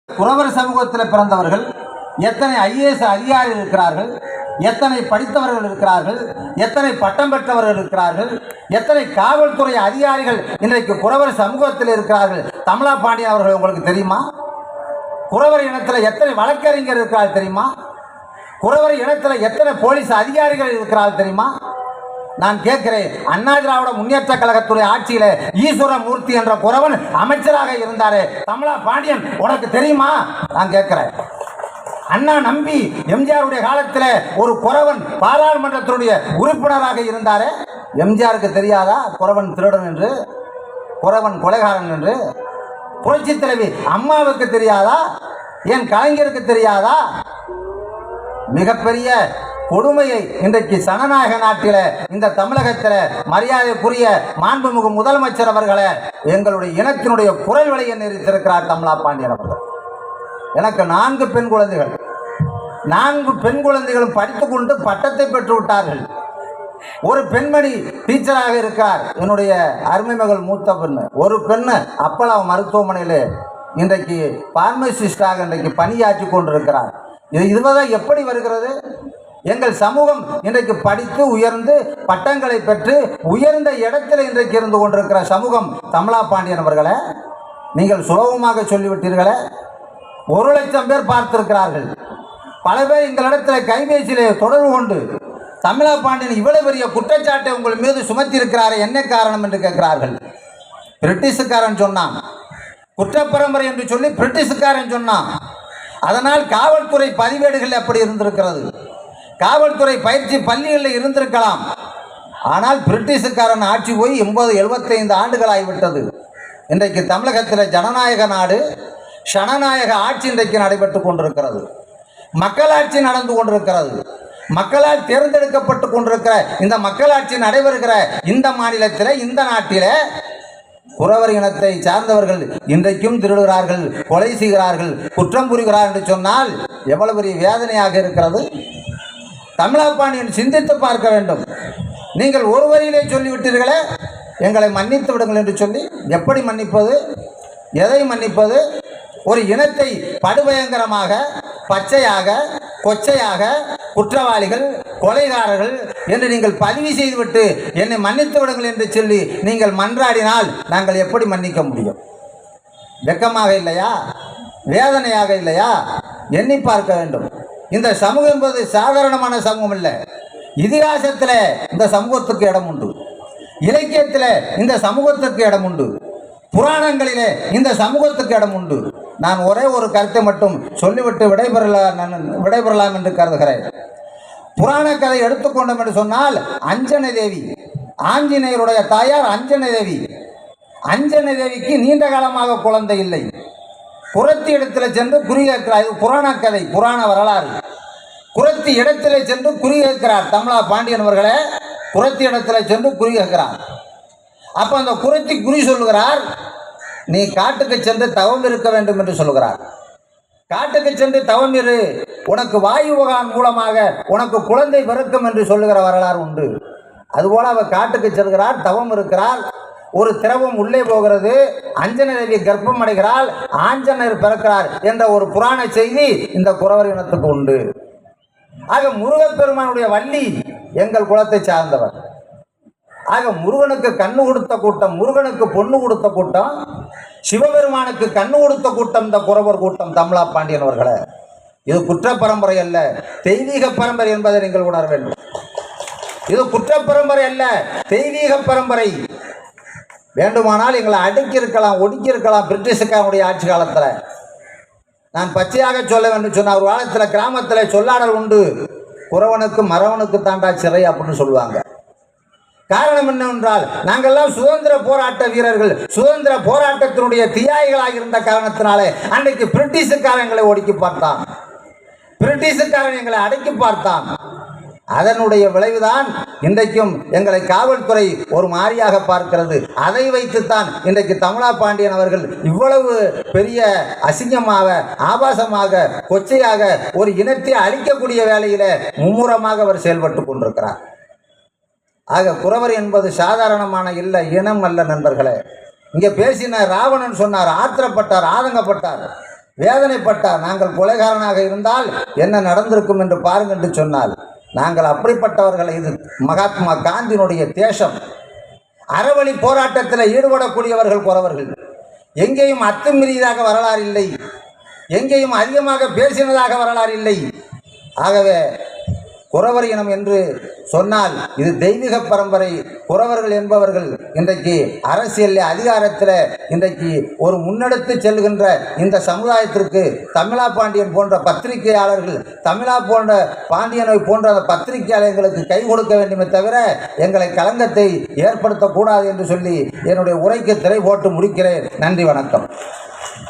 குறவர் சமூகத்தில் பிறந்தவர்கள் எத்தனை ஐஏஎஸ் அதிகாரிகள் இருக்கிறார்கள், எத்தனை படித்தவர்கள் இருக்கிறார்கள், எத்தனை பட்டம் பெற்றவர்கள் இருக்கிறார்கள், எத்தனை காவல்துறை அதிகாரிகள் இன்றைக்கு குறவர் சமூகத்தில் இருக்கிறார்கள். தமிழா பாண்டியன் அவர்கள் உங்களுக்கு தெரியுமா? குறவர் இனத்தில் எத்தனை வழக்கறிஞர் இருக்கிறார்கள் தெரியுமா? குறவர் இனத்தில் எத்தனை போலீஸ் அதிகாரிகள் இருக்கிறார்கள் தெரியுமா? நான் கேட்கிறேன், அண்ணா திராவிட முன்னேற்ற கழகத்துடைய ஆட்சியில ஈஸ்வரமூர்த்தி என்ற குறவன் அமைச்சராக இருந்தாரே, தமிழா பாண்டியன் உனக்கு தெரியுமா? நான் கேட்கிறேன். அண்ணா நம்பி எம்ஜிஆருடைய காலத்தில் ஒரு குறவன் பாராளுமன்றத்தினுடைய உறுப்பினராக இருந்தாரே, எம்ஜிஆருக்கு தெரியாதா குறவன் திருடன் என்று, குறவன் கொலைகாரன் என்று? புரட்சி தலைவி அம்மாவுக்கு தெரியாதா? என் கலைஞருக்கு தெரியாதா? மிகப்பெரிய கொடுமையை இன்றைக்கு ஜனநாயக நாட்டில் இந்த தமிழகத்தில் மரியாதைக்குரிய மாண்புமிகு முதலமைச்சர் அவர்களை எங்களுடைய இனத்தினுடைய குரல் விலையை நிறுத்தியிருக்கிறார் தமிழா பாண்டியன் அவர்கள். எனக்கு 4 பெண் குழந்தைகள், 4 பெண் குழந்தைகளும் படித்துக் கொண்டு பட்டத்தை பெற்று விட்டார்கள். ஒரு பெண்மணி டீச்சராக இருக்கார், என்னுடைய அருமை மகள் மூத்த பெண்ணு. ஒரு பெண்ணு அப்பல்லா மருத்துவமனையில் இன்றைக்கு பார்மசிஸ்டாக இன்றைக்கு பணியாற்றி கொண்டிருக்கிறார். இதுதான் எப்படி வருகிறது? எங்கள் சமூகம் இன்றைக்கு படித்து உயர்ந்து பட்டங்களை பெற்று உயர்ந்த இடத்தில் இன்றைக்கு இருந்து கொண்டிருக்கிற சமூகம் தமிழா பாண்டியன் அவர்களை நீங்கள் சுலபமாக சொல்லிவிட்டீர்களே. 1 லட்சம் பேர் பார்த்திருக்கிறார்கள். பல பேர் எங்களிடத்தில் கைபேசியிலே தொடர்பு கொண்டு தமிழா பாண்டியன் இவ்வளவு பெரிய குற்றச்சாட்டை உங்கள் மீது சுமத்தி இருக்கிறாரே, என்ன காரணம் என்று கேட்கிறார்கள். பிரிட்டிஷுக்காரன் சொன்னான், குற்றப்பரம்பரை என்று சொல்லி பிரிட்டிஷுக்காரன் சொன்னான். அதனால் காவல்துறை பதிவேடுகள் அப்படி இருந்திருக்கிறது, காவல்துறை பயிற்சி பள்ளிகளில் இருந்திருக்கலாம். ஆனால் பிரிட்டிஷுக்காரன் ஆட்சி போய் 80-75 ஆண்டுகள் ஆகிவிட்டது. இன்றைக்கு தமிழகத்தில் ஜனநாயக நாடு, சனநாயக ஆட்சி இன்றைக்கு நடைபெற்று கொண்டிருக்கிறது. மக்களாட்சி நடந்து கொண்டிருக்கிறது. மக்களால் தேர்ந்தெடுக்கப்பட்டு கொண்டிருக்கிற இந்த மக்களாட்சி நடைபெறுகிற இந்த மாநிலத்தில், இந்த நாட்டில் குறவர் இனத்தை சார்ந்தவர்கள் இன்றைக்கும் திருடுகிறார்கள், கொலை செய்கிறார்கள், குற்றம் புரிகிறார்கள் என்று சொன்னால் எவ்வளவு பெரிய வேதனையாக இருக்கிறது. தமிழா பாண்டியன் சிந்தித்து பார்க்க வேண்டும். நீங்கள் ஒரு வரியிலே சொல்லிவிட்டீர்களே, எங்களை மன்னித்து விடுங்கள் என்று சொல்லி. எப்படி மன்னிப்பது? எதை மன்னிப்பது? ஒரு இனத்தை படுபயங்கரமாக, பச்சையாக, கொச்சையாக குற்றவாளிகள், கொலைகாரர்கள் என்று நீங்கள் பதிவு செய்துவிட்டு என்னை மன்னித்து விடுங்கள் என்று சொல்லி நீங்கள் மன்றாடினால் நாங்கள் எப்படி மன்னிக்க முடியும்? வெட்கமாக இல்லையா? வேதனையாக இல்லையா? எண்ணி பார்க்க வேண்டும். இந்த சமூகம் என்பது சாதாரணமான சமூகம் இல்லை. இதிகாசத்தில் இந்த சமூகத்துக்கு இடம் உண்டு, இலக்கியத்தில் இந்த சமூகத்துக்கு இடம் உண்டு, புராணங்களிலே இந்த சமூகத்துக்கு இடம் உண்டு. நான் ஒரே ஒரு கருத்தை மட்டும் சொல்லிவிட்டு விடைபெறலாம் என்று கருதுகிறேன். புராண கதை எடுத்துக்கொண்டோம் என்று சொன்னால், அஞ்சனை தேவி, ஆஞ்சநேயருடைய தாயார் அஞ்சனை தேவி. அஞ்சனை தேவிக்கு நீண்ட காலமாக குழந்தை இல்லை. குரத்தி இடத்துல சென்று குறி கேட்கிறார். இது புராண கதை, புராண வரலாறு. குரத்தி இடத்திலே சென்று குறி கேட்கிறார் தமிழா பாண்டியன் அவர்களே. குரத்தி இடத்துல சென்று குறி கேட்கிறார். அப்போ அந்த குரத்தி குறி சொல்லுகிறார், நீ காட்டுக்கு சென்று தவம் இருக்க வேண்டும் என்று சொல்லுகிறார். காட்டுக்கு சென்று தவம் இரு, உனக்கு வாயு பகவான் மூலமாக உனக்கு குழந்தை பிறக்கும் என்று சொல்லுகிற வரலாறு உண்டு. அதுபோல அவர் காட்டுக்கு செல்கிறார், தவம் இருக்கிறார். ஒரு திரவம் உள்ளே போகிறது, அஞ்சனை தேவி கர்ப்பம் அடைகிறாள், ஆஞ்சநேயர் பிறக்கிறார் என்ற ஒரு புராண செய்தி இந்த குறவர் இனத்துக்கு உண்டு. ஆக முருகப்பெருமானுடைய வள்ளி எங்கள் குலத்தை சார்ந்தவர். ஆக முருகனுக்கு கண்ணு கொடுத்த கூட்டம், முருகனுக்கு பொண்ணு கொடுத்த கூட்டம், சிவபெருமானுக்கு கண்ணு கொடுத்த கூட்டம் இந்த குறவர் கூட்டம் தமிழா பாண்டியன் அவர்களே. இது குற்ற பரம்பரை அல்ல, தெய்வீக பரம்பரை என்பதை நீங்கள் உணர வேண்டும். இது குற்ற பரம்பரை அல்ல, தெய்வீக பரம்பரை. வேண்டுமானால் எங்களை அடுக்கி இருக்கலாம், ஒடுக்கி இருக்கலாம் பிரிட்டிஷுக்காரனுடைய ஆட்சி காலத்தில். நான் பச்சையாக சொல்ல வேண்டும் சொன்ன ஒரு காலத்தில் கிராமத்தில் சொல்லாடல் உண்டு, குறவனுக்கு மறவனுக்கு தாண்டா சிறை அப்படின்னு சொல்லுவாங்க. காரணம் என்னவென்றால், நாங்கள்லாம் சுதந்திர போராட்ட வீரர்கள், சுதந்திர போராட்டத்தினுடைய தியாகிகளாக இருந்த காரணத்தினாலே அன்றைக்கு பிரிட்டிஷுக்காரன் எங்களை ஒடுக்கி பார்த்தான், பிரிட்டிஷுக்காரன் எங்களை அடக்கி பார்த்தான். அதனுடைய விளைவுதான் இன்றைக்கும் எங்களை காவல்துறை ஒரு மாறியாக பார்க்கிறது. அதை வைத்துத்தான் இன்றைக்கு தமிழா பாண்டியன் அவர்கள் இவ்வளவு பெரிய அசிங்கமாக, ஆபாசமாக, கொச்சையாக ஒரு இனத்தை அழிக்கக்கூடிய வேலையில மும்முரமாக அவர் செயல்பட்டு கொண்டிருக்கிறார். ஆக குறவர் என்பது சாதாரணமான இல்லை, இனம் அல்ல நண்பர்களே. இங்கே பேசின ராவணன் சொன்னார், ஆத்திரப்பட்டார், ஆதங்கப்பட்டார். வேதனைப்பட்டார். நாங்கள் கொலைகாரனாக இருந்தால் என்ன நடந்திருக்கும் என்று பாருங்கள் என்று சொன்னால், நாங்கள் அப்படிப்பட்டவர்களை, இது மகாத்மா காந்தியினுடைய தேசம். அறவழி போராட்டத்தில் ஈடுபடக்கூடியவர்கள் குறவர்கள். எங்கேயும் அத்துமீறியதாக வரலாறு இல்லை, எங்கேயும் அதிகமாக பேசினதாக வரலாறு இல்லை. ஆகவே குறவர் இனம் என்று சொன்னால் இது தெய்வீக பரம்பரை. குறவர்கள் என்பவர்கள் இன்றைக்கு அரசியல் அதிகாரத்தில் இன்றைக்கு ஒரு முன்னெடுத்து செல்கின்ற இந்த சமுதாயத்திற்கு தமிழா பாண்டியன் போன்ற பத்திரிகையாளர்கள், தமிழா போன்ற பாண்டியனை போன்ற பத்திரிகையாளர்களுக்கு கை கொடுக்க வேண்டுமே தவிர எங்களை களங்கத்தை ஏற்படுத்தக்கூடாது என்று சொல்லி என்னுடைய உரைக்கு திரை போட்டு முடிக்கிறேன். நன்றி, வணக்கம்.